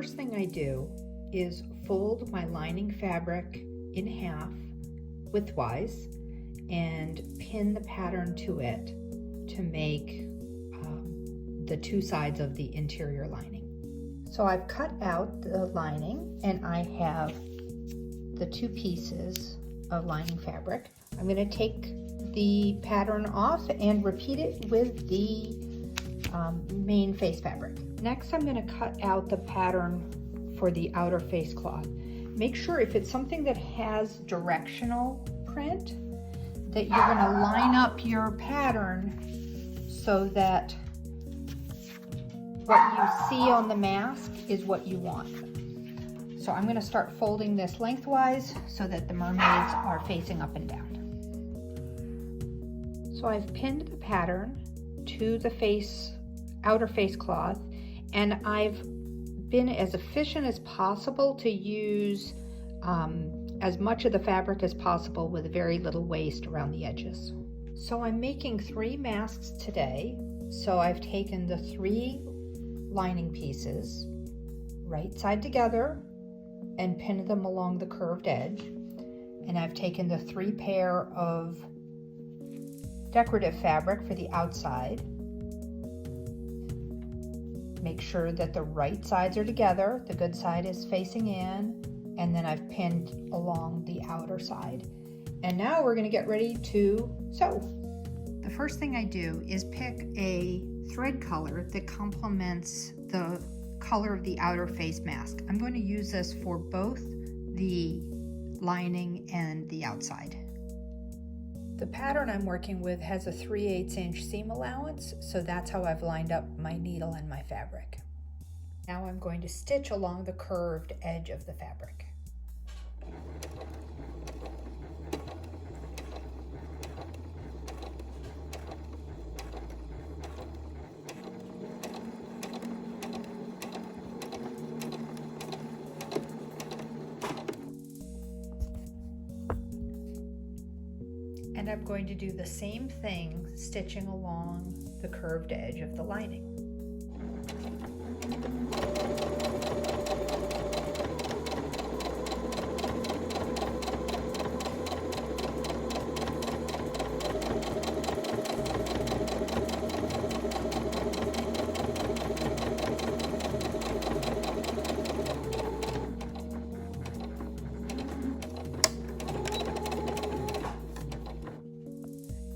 first thing I do is fold my lining fabric in half widthwise and pin the pattern to it to make the two sides of the interior lining. So I've cut out the lining and I have the two pieces of lining fabric. I'm going to take the pattern off and repeat it with the main face fabric. Next, I'm going to cut out the pattern for the outer face cloth. Make sure if it's something that has directional print that you're going to line up your pattern so that what you see on the mask is what you want. So I'm going to start folding this lengthwise so that the mermaids are facing up and down. So I've pinned the pattern to the outer face cloth, and I've been as efficient as possible to use as much of the fabric as possible with very little waste around the edges. So I'm making 3 masks today. So I've taken the 3 lining pieces right side together and pinned them along the curved edge. And I've taken the 3 pair of decorative fabric for the outside. Make sure that the right sides are together, the good side is facing in, and then I've pinned along the outer side. And now we're going to get ready to sew. The first thing I do is pick a thread color that complements the color of the outer face mask. I'm going to use this for both the lining and the outside. The pattern I'm working with has a 3/8 inch seam allowance, so that's how I've lined up my needle and my fabric. Now I'm going to stitch along the curved edge of the fabric. And I'm going to do the same thing, stitching along the curved edge of the lining.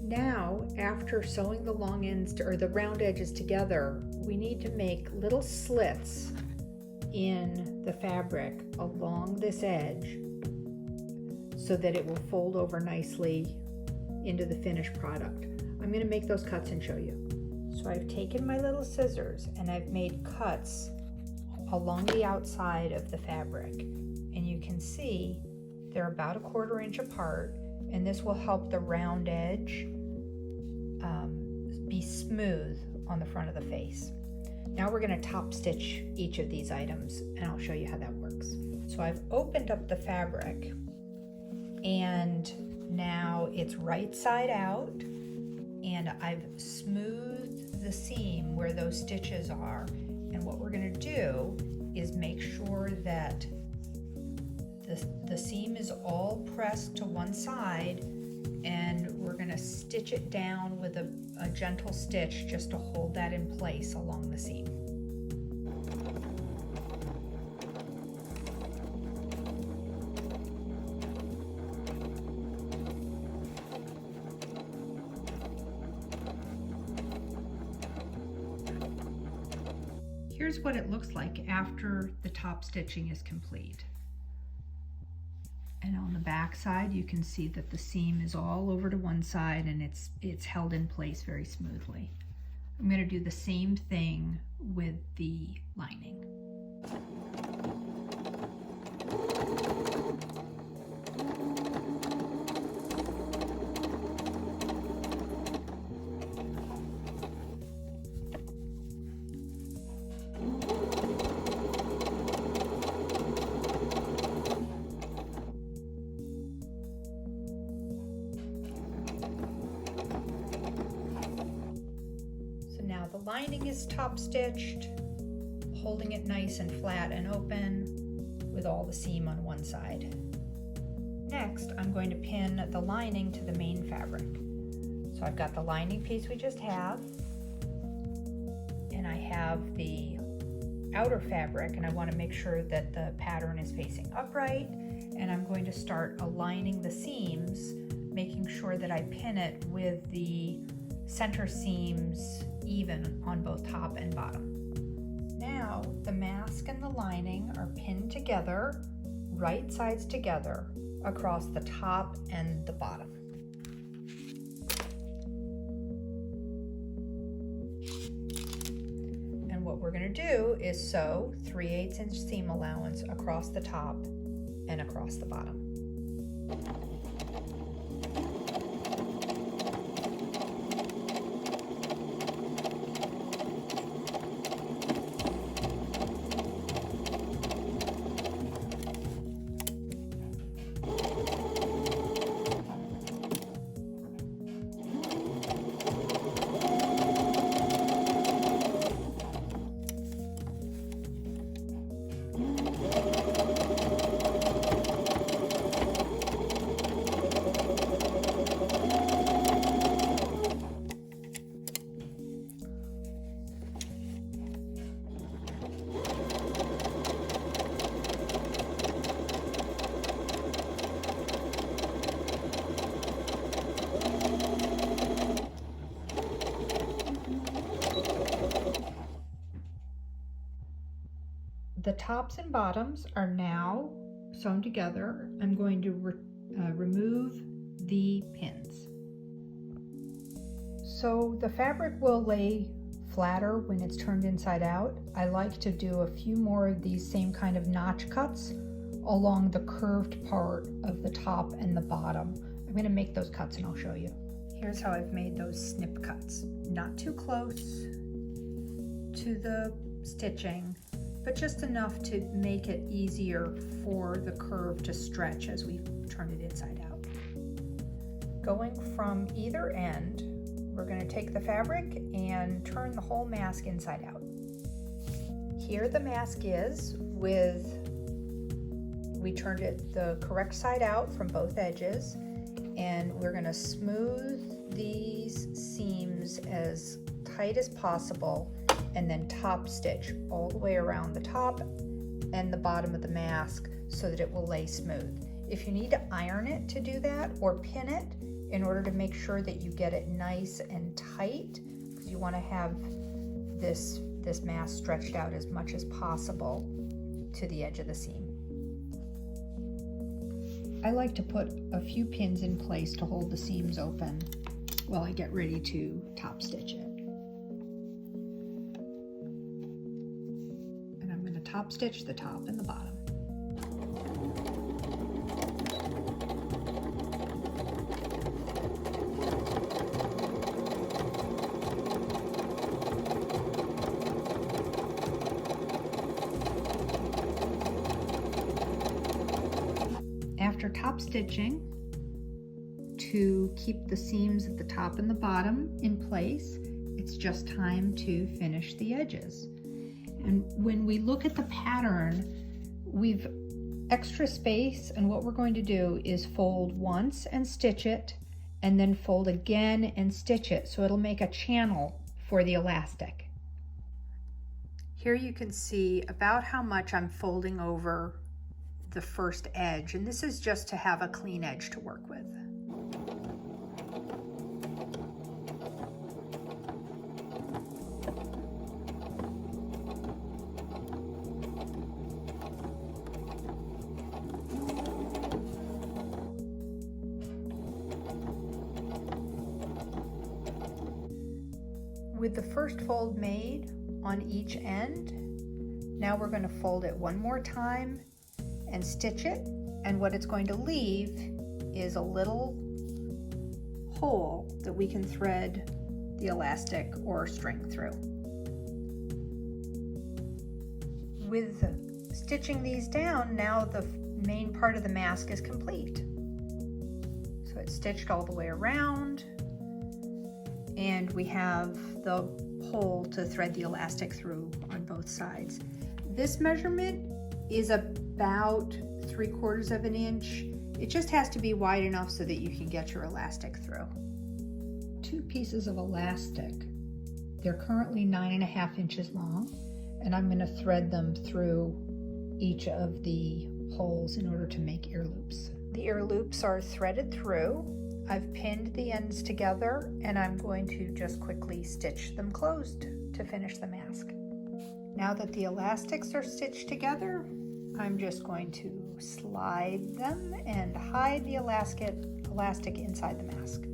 Now, after sewing the long ends or the round edges together, we need to make little slits in the fabric along this edge so that it will fold over nicely into the finished product. I'm going to make those cuts and show you. So I've taken my little scissors and I've made cuts along the outside of the fabric, and you can see they're about 1/4 inch apart, and this will help the round edge be smooth on the front of the face. Now we're going to top stitch each of these items, and I'll show you how that works. So I've opened up the fabric, and now it's right side out, and I've smoothed the seam where those stitches are. And what we're going to do is make sure that the seam is all pressed to one side, and we're going to stitch it down with a gentle stitch just to hold that in place along the seam. Here's what it looks like after the top stitching is complete. And on the back side, you can see that the seam is all over to one side and it's held in place very smoothly. I'm going to do the same thing with the lining. The lining is top stitched, holding it nice and flat and open with all the seam on one side. Next, I'm going to pin the lining to the main fabric. So I've got the lining piece we just have, and I have the outer fabric, and I want to make sure that the pattern is facing upright, and I'm going to start aligning the seams, making sure that I pin it with the center seams even on both top and bottom. Now the mask and the lining are pinned together, right sides together, across the top and the bottom. And what we're going to do is sew 3/8 inch seam allowance across the top and across the bottom. The tops and bottoms are now sewn together. I'm going to remove the pins. So the fabric will lay flatter when it's turned inside out. I like to do a few more of these same kind of notch cuts along the curved part of the top and the bottom. I'm going to make those cuts and I'll show you. Here's how I've made those snip cuts. Not too close to the stitching, but just enough to make it easier for the curve to stretch as we turn it inside out. Going from either end, we're going to take the fabric and turn the whole mask inside out. Here the mask is we turned it the correct side out from both edges, and we're going to smooth these seams as tight as possible and then top stitch all the way around the top and the bottom of the mask so that it will lay smooth. If you need to iron it to do that or pin it in order to make sure that you get it nice and tight, because you want to have this mask stretched out as much as possible to the edge of the seam. I like to put a few pins in place to hold the seams open while I get ready to top stitch it. Top stitch the top and the bottom. After top stitching, to keep the seams at the top and the bottom in place, it's just time to finish the edges. And when we look at the pattern, we've extra space, and what we're going to do is fold once and stitch it, and then fold again and stitch it, so it'll make a channel for the elastic. Here you can see about how much I'm folding over the first edge, and this is just to have a clean edge to work with. With the first fold made on each end, now we're going to fold it one more time and stitch it, and what it's going to leave is a little hole that we can thread the elastic or string through. With stitching these down, now the main part of the mask is complete. So it's stitched all the way around, and we have the hole to thread the elastic through on both sides. This measurement is about 3/4 of an inch. It just has to be wide enough so that you can get your elastic through. 2 pieces of elastic. They're currently 9.5 inches long, and I'm going to thread them through each of the holes in order to make ear loops. The ear loops are threaded through. I've pinned the ends together, and I'm going to just quickly stitch them closed to finish the mask. Now that the elastics are stitched together, I'm just going to slide them and hide the elastic inside the mask.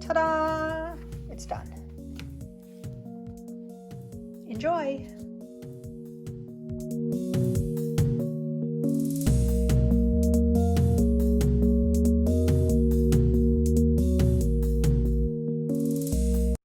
Ta-da! It's done. Enjoy!